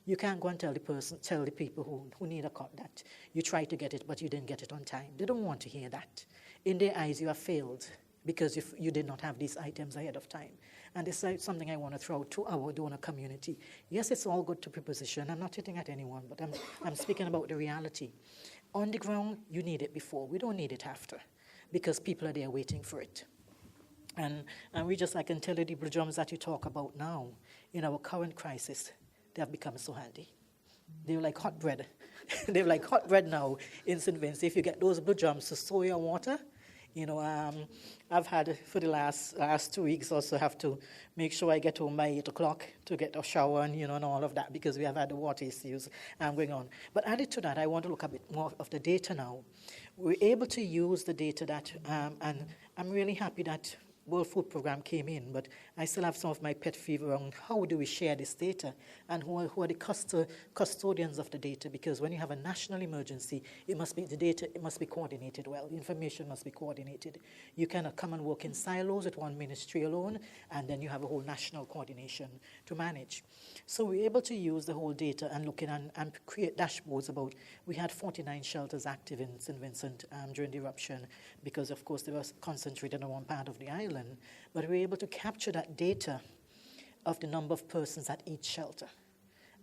D: You can't go and tell the people who need a cot that you tried to get it, but you didn't get it on time. They don't want to hear that. In their eyes, you have failed because you did not have these items ahead of time. And this is something I want to throw to our donor community. Yes, it's all good to preposition. I'm not hitting at anyone, but I'm speaking about the reality. On the ground, you need it before. We don't need it after, because people are there waiting for it. And I can tell you, the blue drums that you talk about now, in our current crisis, they have become so handy. They're like hot bread. They're like hot bread now in St. Vincent. If you get those blue drums to store your water, I've had for the last 2 weeks also have to make sure I get home by 8 o'clock to get a shower and all of that, because we have had the water issues going on. But added to that, I want to look a bit more of the data now. We're able to use the data that, and I'm really happy that World Food Program came in, but I still have some of my pet fever on how do we share this data and who are the custodians of the data, because when you have a national emergency, it must be coordinated well. The information must be coordinated. You cannot come and work in silos with one ministry alone, and then you have a whole national coordination to manage. So we're able to use the whole data and look in and create dashboards about, we had 49 shelters active in St. Vincent during the eruption, because of course they were concentrated on one part of the island. But we were able to capture that data of the number of persons at each shelter.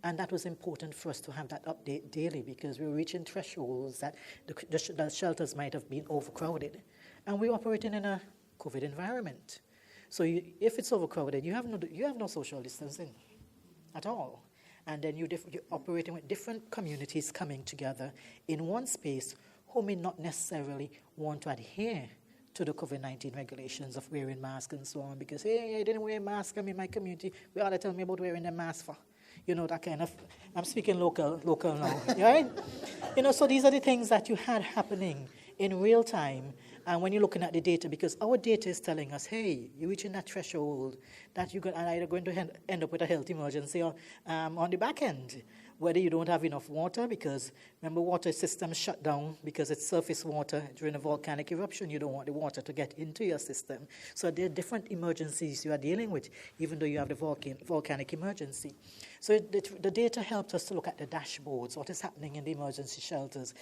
D: And that was important for us to have that update daily, because we were reaching thresholds that the shelters might have been overcrowded. And we're operating in a COVID environment. So if it's overcrowded, you have no social distancing at all. And then you're operating with different communities coming together in one space who may not necessarily want to adhere to the COVID-19 regulations of wearing masks and so on, because, hey, I didn't wear a mask, I'm in my community, what are they telling me about wearing a mask for? That kind of, I'm speaking local now, right? So these are the things that you had happening in real time, and when you're looking at the data, because our data is telling us, hey, you're reaching that threshold that you're either going to end up with a health emergency or on the back end, whether you don't have enough water, because remember, water systems shut down because it's surface water during a volcanic eruption. You don't want the water to get into your system. So there are different emergencies you are dealing with, even though you have the volcanic emergency. So the data helped us to look at the dashboards, what is happening in the emergency shelters,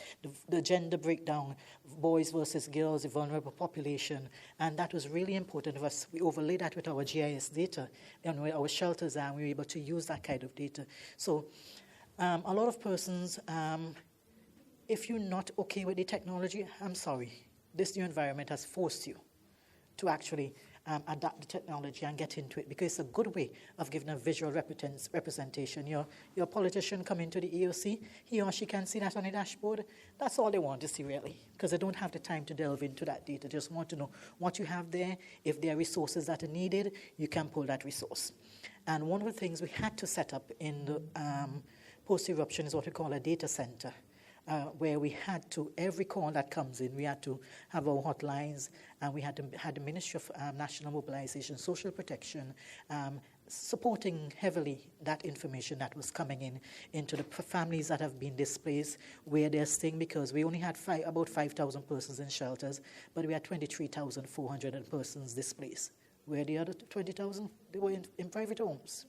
D: the gender breakdown, boys versus girls, the vulnerable population, and that was really important for us. We overlaid that with our GIS data, and where our shelters are, and we were able to use that kind of data. So a lot of persons, if you're not okay with the technology, I'm sorry. This new environment has forced you to actually adapt the technology and get into it, because it's a good way of giving a visual representation. Your politician come into the EOC, he or she can see that on the dashboard. That's all they want to see, really, because they don't have the time to delve into that data. They just want to know what you have there. If there are resources that are needed, you can pull that resource. And one of the things we had to set up in the post-eruption is what we call a data center. Where we had to, every call that comes in, we had to have our hotlines, and we had the Ministry of National Mobilization, Social Protection, supporting heavily that information that was coming in into the families that have been displaced, where they're staying, because we only had about 5,000 persons in shelters, but we had 23,400 persons displaced. Where the other 20,000, they were in private homes.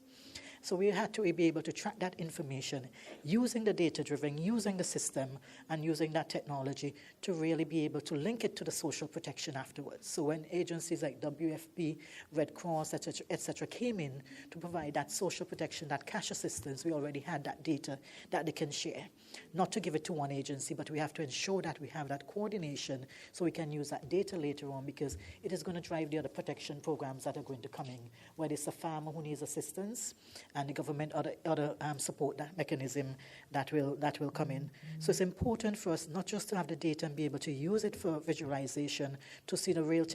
D: So we had to be able to track that information using the data-driven, using the system, and using that technology to really be able to link it to the social protection afterwards. So when agencies like WFP, Red Cross, et cetera, came in to provide that social protection, that cash assistance, we already had that data that they can share. Not to give it to one agency, but we have to ensure that we have that coordination so we can use that data later on, because it is going to drive the other protection programs that are going to come in, whether it's a farmer who needs assistance, and the government other support that mechanism that will come in. So it's important for us not just to have the data and be able to use it for visualization, to see the real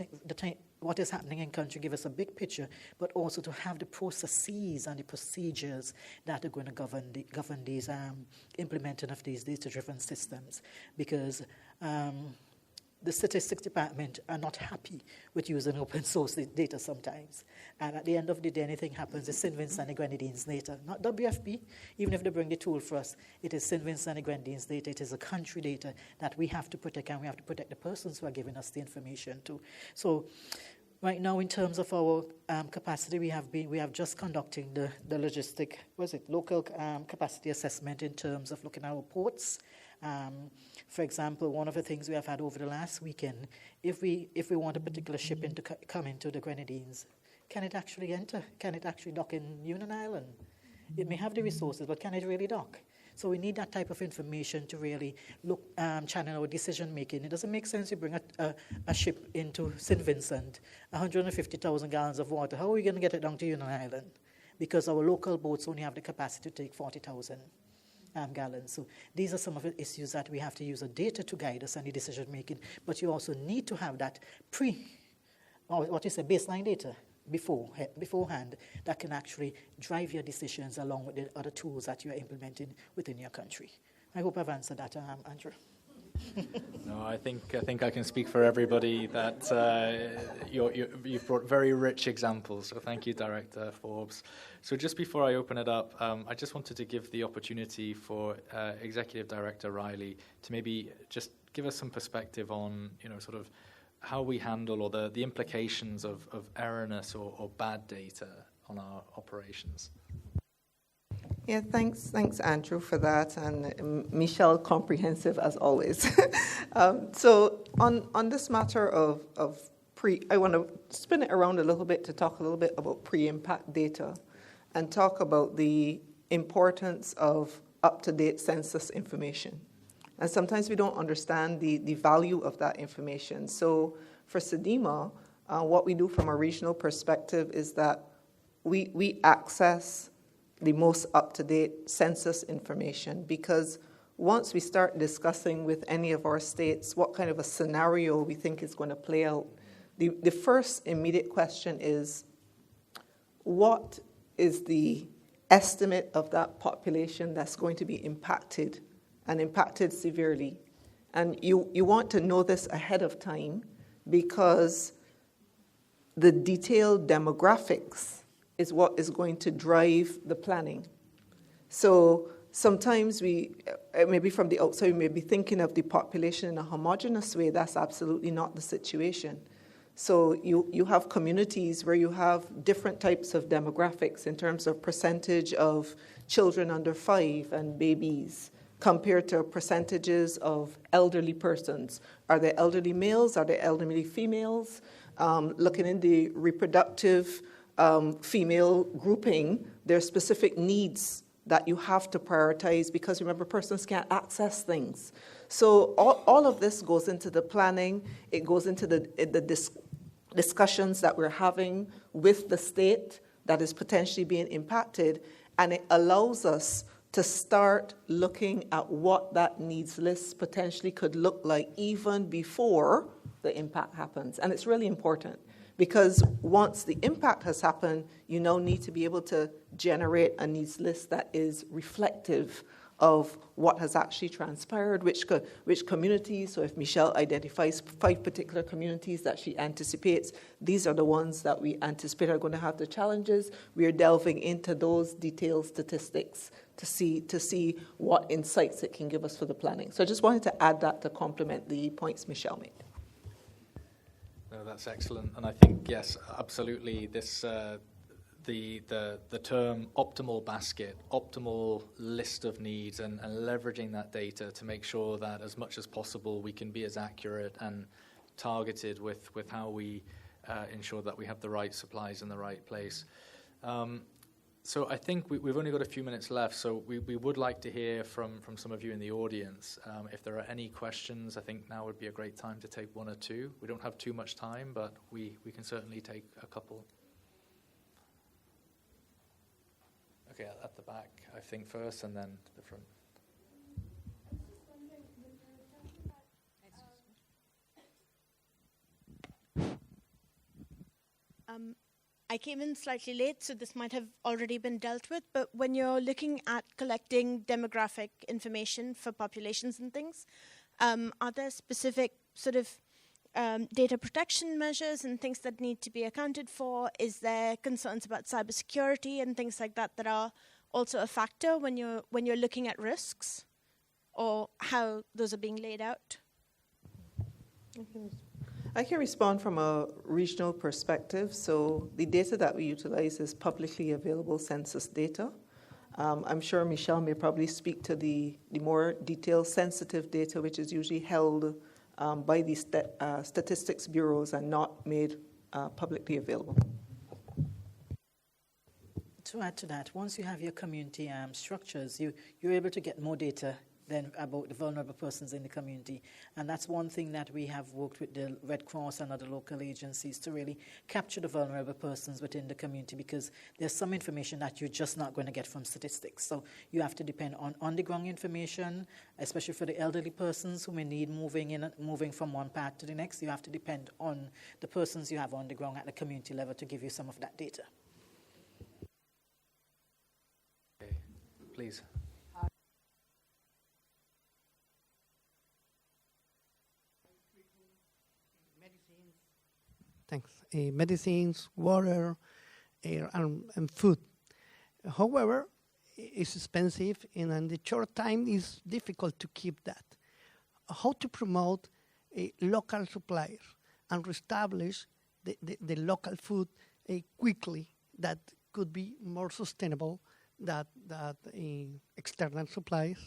D: what is happening in country, give us a big picture, but also to have the processes and the procedures that are going to govern these implementing of these data-driven systems, because the statistics department are not happy with using open source data sometimes. And at the end of the day, anything happens, it's St. Vincent and the Grenadines data, not WFP. Even if they bring the tool for us, it is St. Vincent and the Grenadines data. It is a country data that we have to protect, and we have to protect the persons who are giving us the information too. So right now, in terms of our capacity, we have just conducting the local capacity assessment in terms of looking at our ports. For example, one of the things we have had over the last weekend, if we want a particular shipping to come into the Grenadines, can it actually enter? Can it actually dock in Union Island? It may have the resources, but can it really dock? So we need that type of information to really look, channel our decision making. It doesn't make sense you bring a ship into St. Vincent, 150,000 gallons of water. How are we going to get it down to Union Island? Because our local boats only have the capacity to take 40,000 gallons. So these are some of the issues that we have to use the data to guide us in the decision making. But you also need to have that baseline data beforehand that can actually drive your decisions along with the other tools that you are implementing within your country. I hope I've answered that, Andrew.
A: No, I think I can speak for everybody that you've brought very rich examples. So thank you, Director Forbes. So just before I open it up, I just wanted to give the opportunity for Executive Director Riley to maybe just give us some perspective on, sort of how we handle or the implications of erroneous or bad data on our operations.
B: Yeah, thanks, Andrew, for that, and Michelle, comprehensive as always. So on this matter of I want to spin it around a little bit to talk a little bit about pre-impact data and talk about the importance of up-to-date census information. And sometimes we don't understand the value of that information. So for SIDEMA, what we do from a regional perspective is that we access the most up-to-date census information, because once we start discussing with any of our states what kind of a scenario we think is going to play out, the first immediate question is, what is the estimate of that population that's going to be impacted and impacted severely? And you want to know this ahead of time, because the detailed demographics is what is going to drive the planning. So sometimes maybe from the outside, we may be thinking of the population in a homogeneous way. That's absolutely not the situation. So you have communities where you have different types of demographics in terms of percentage of children under 5 and babies, compared to percentages of elderly persons. Are they elderly males? Are they elderly females? Looking in the reproductive female grouping, there are specific needs that you have to prioritize because, remember, persons can't access things. So all of this goes into the planning. It goes into the discussions that we're having with the state that is potentially being impacted, and it allows us to start looking at what that needs list potentially could look like even before the impact happens. And it's really important because once the impact has happened, you now need to be able to generate a needs list that is reflective of what has actually transpired, which communities. So if Michelle identifies 5 particular communities that she anticipates, these are the ones that we anticipate are going to have the challenges. We are delving into those detailed statistics to see what insights it can give us for the planning. So I just wanted to add that to complement the points Michelle made.
A: No, that's excellent. And I think, yes, absolutely, this the term optimal basket, optimal list of needs, and leveraging that data to make sure that as much as possible we can be as accurate and targeted with how we ensure that we have the right supplies in the right place. So I think we've only got a few minutes left, so we would like to hear from some of you in the audience. If there are any questions, I think now would be a great time to take 1 or 2. We don't have too much time, but we can certainly take a couple. Okay, at the back, I think first, and then to the front.
F: I came in slightly late, so this might have already been dealt with, but when you're looking at collecting demographic information for populations and things, are there specific sort of data protection measures and things that need to be accounted for? Is there concerns about cybersecurity and things like that that are also a factor when you're looking at risks, or how those are being laid out?
B: I can respond from a regional perspective. So the data that we utilize is publicly available census data. I'm sure Michelle may probably speak to the more detailed sensitive data, which is usually held by the statistics bureaus and not made publicly available.
D: To add to that, once you have your community structures, you're able to get more data than about the vulnerable persons in the community. And that's one thing that we have worked with the Red Cross and other local agencies to really capture the vulnerable persons within the community, because there's some information that you're just not going to get from statistics. So you have to depend on on-the-ground information, especially for the elderly persons who may need moving from one part to the next. You have to depend on the persons you have on the ground at the community level to give you some of that data.
A: Okay, please.
G: Thanks. Medicines, water, air, and food. However, it's expensive, and in the short time, it's difficult to keep that. How to promote local suppliers and reestablish the local food quickly that could be more sustainable than external supplies?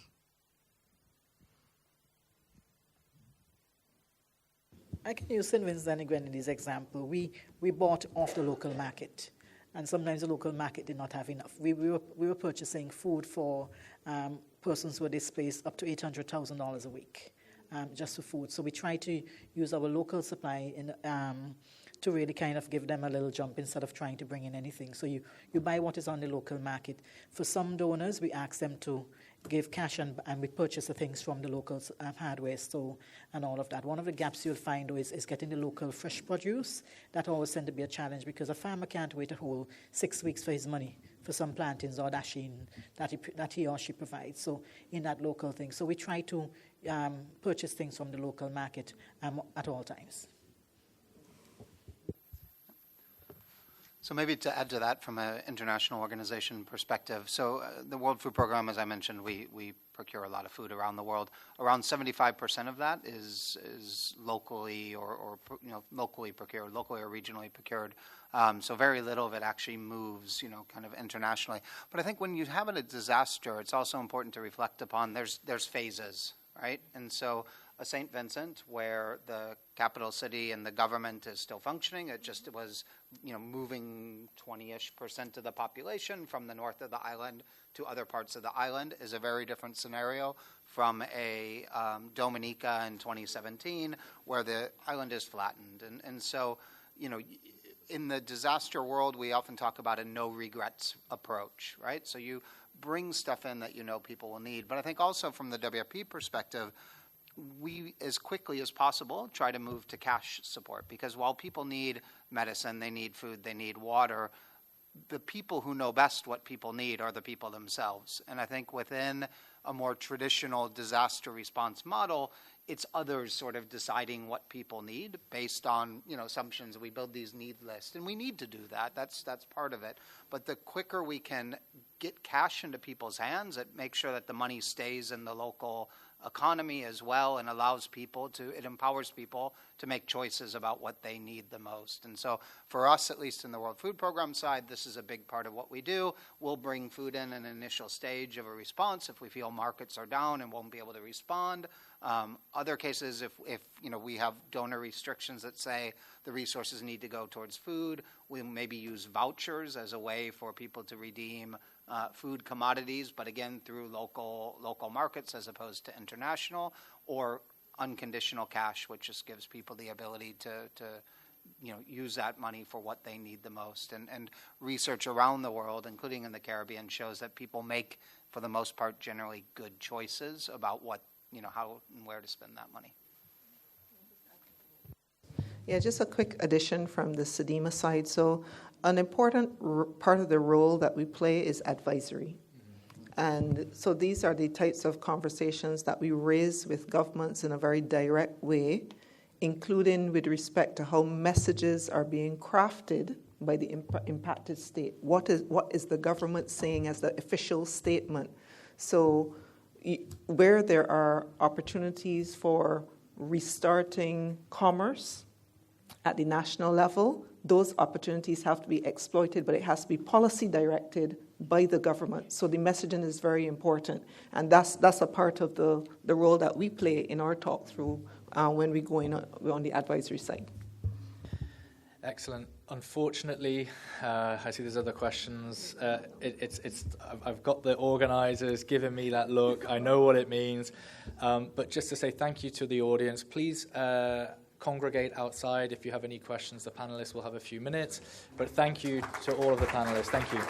D: I can use St. Vincent and Grenadines example. We bought off the local market, and sometimes the local market did not have enough. We were purchasing food for persons who were displaced up to $800,000 a week, just for food. So we try to use our local supply to really kind of give them a little jump instead of trying to bring in anything. So you buy what is on the local market. For some donors, we ask them to give cash, and we purchase the things from the local hardware store and all of that. One of the gaps you'll find is getting the local fresh produce. That always tends to be a challenge because a farmer can't wait a whole 6 weeks for his money for some plantains or dasheen that he or she provides. So in that local thing. So we try to purchase things from the local market at all times.
C: So maybe to add to that from an international organization perspective, so the World Food Program, as I mentioned, we procure a lot of food around the world. Around 75% of that is locally or locally procured, locally or regionally procured. So very little of it actually moves, kind of internationally. But I think when you have a disaster, it's also important to reflect upon there's phases, right? And so a St. Vincent, where the capital city and the government is still functioning, it just was, moving 20-ish% of the population from the north of the island to other parts of the island is a very different scenario from a Dominica in 2017, where the island is flattened. And so, in the disaster world, we often talk about a no regrets approach, right? So you bring stuff in that people will need. But I think also from the WFP perspective, we, as quickly as possible, try to move to cash support, because while people need medicine, they need food, they need water, the people who know best what people need are the people themselves. And I think within a more traditional disaster response model, it's others sort of deciding what people need based on, assumptions. We build these need lists, and we need to do that. That's part of it. But the quicker we can get cash into people's hands, it makes sure that the money stays in the local economy as well, and it empowers people to make choices about what they need the most. And so for us, at least in the World Food Program side, this is a big part of what we do. We'll bring food in an initial stage of a response if we feel markets are down and won't be able to respond. Other cases, if we have donor restrictions that say the resources need to go towards food, we maybe use vouchers as a way for people to redeem food commodities, but again through local markets as opposed to international, or unconditional cash, which just gives people the ability to use that money for what they need the most. And research around the world, including in the Caribbean, shows that people make, for the most part, generally good choices about what, how and where to spend that money.
B: Yeah, just a quick addition from the SIDS side. So an important part of the role that we play is advisory. And so these are the types of conversations that we raise with governments in a very direct way, including with respect to how messages are being crafted by the impacted state. What is the government saying as the official statement? So where there are opportunities for restarting commerce at the national level, those opportunities have to be exploited, but it has to be policy directed by the government. So the messaging is very important, and that's a part of the role that we play in our talk through when we go in on the advisory side.
A: Excellent. Unfortunately, I see there's other questions. I've got the organisers giving me that look. I know what it means, but just to say thank you to the audience. Please congregate outside if you have any questions. The panelists will have a few minutes, but thank you to all of the panelists. Thank you.